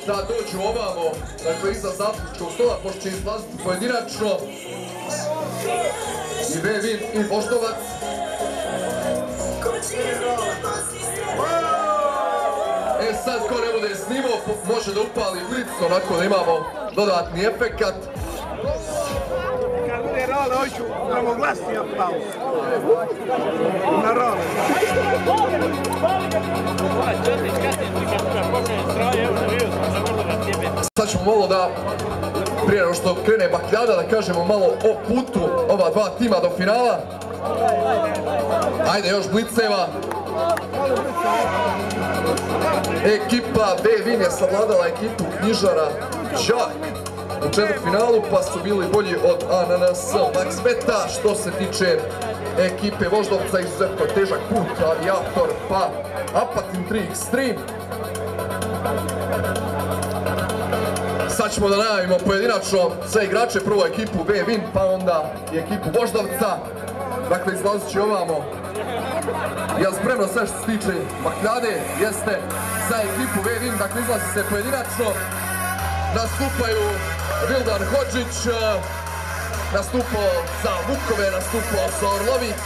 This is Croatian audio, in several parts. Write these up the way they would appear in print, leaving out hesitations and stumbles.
sad dođu ovamo, dakle iza zapučkog stola, pošto će izlaziti pojedinačno. I Bevin i Voždovac. E sad ko ne bude snimao, može da upali blic, onako da imamo dodatni efekat. Kad bude role, hoću gramoglasni aplauz. Na role. Sad ćemo malo da, prije nego što krene bakljada, da kažemo malo o putu ova dva tima do finala. Ajde, još bliceva. Ekipa Bevin je savladala ekipu Knjižara Đak u četvrtfinalu, pa su bili bolji od ANNS Maxbeta. Što se tiče ekipe Voždovca, izuzetno težak put, Avijator pa Apatin 3 Extreme. Sad ćemo da najavimo pojedinačno sve igrače, prvo ekipu Bevin, pa onda i ekipu Voždovca. Dakle, izlazit će ovamo. Jel spremno sve što se tiče bakljade? Jeste. Za ekipu Bevin, dakle, izlazi se pojedinačno. Nastupaju Vildan Hodžić, nastupao za Vukove, nastupao za Orlovik.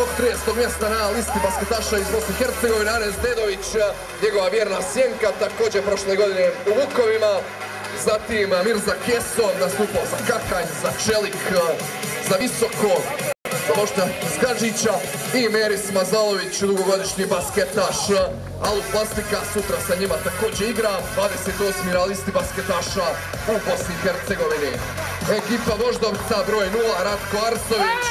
Od 30. mjesta na listi basketaša iz Bosne i Hercegovine, Anes Dedović, njegova vjerna sjenka, također prošle godine u Vukovima. Zatim Mirza Keso, nastupao za Kakanj, za Čelik, za Visoko, za Bošnjak Zgadžića i Meris Mazalović, dugogodišnji basketaš Aluplastika, sutra sa njima također igra, 28. na listi basketaša u Bosni i Hercegovini. Ekipa Voždovca, broj 0, Ratko Arsović,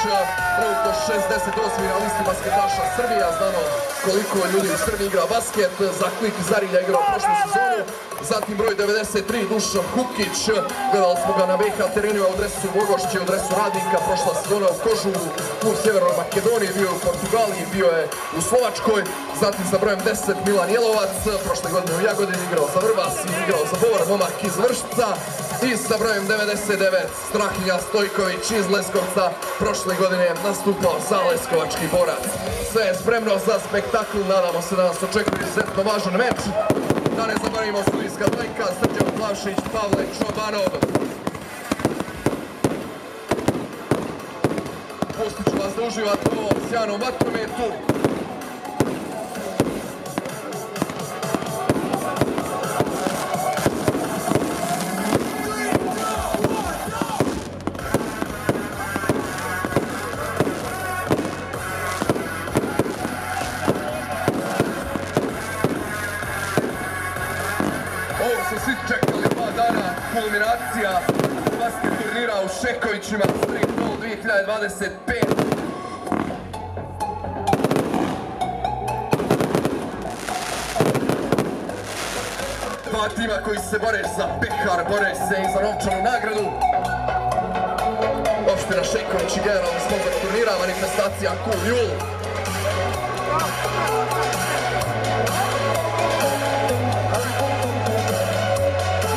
trenutno 68. na listi basketaša Srbija, znamo koliko ljudi u Srbiji igra basket, za Klik iz Arilja igrao prošlu sezonu. Zatim broj 93, Dušan Hukić, gledali smo ga na BiH terenima u dresu Vogošće, u dresu Radnika, prošla sezona u Kožuvu, u Sjevernoj Makedoniji, bio je u Portugaliji, bio je u Slovačkoj. Zatim sa brojem 10 Milan Jelovac, prošle godine u Jagodini igrao za Vrbas i igrao za Bor, momak iz Vršca. I sa brojem 99 Strahinja Stojković iz Leskovca, prošle godine nastupao za Leskovački Borac. Sve je spremno za spektakl, nadamo se da nas očekuje izuzetno važan meč. Da ne zaboravimo studijska dvojka, Srđan Plavšić, Pavle Čobanov. Pustit ću vas da uživate u ovom sjajnom vatrometu. Kulminacija basket turnira u Šekovićima, Street Ball 2025. Dva tima koji se bore za pehar, bore se i za novčanu nagradu. Opština Šeković i generalni sponzor turnira, manifestacija Cool Jul.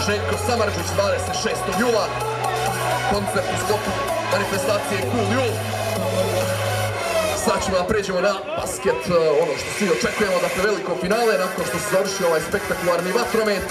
Željko Samardžić, 26. jula, koncert u sklopu manifestacije Cool Jul. Sad ćemo da pređemo na basket, ono što svi očekujemo, dakle veliko finale, nakon što se završi ovaj spektakularni vatromet.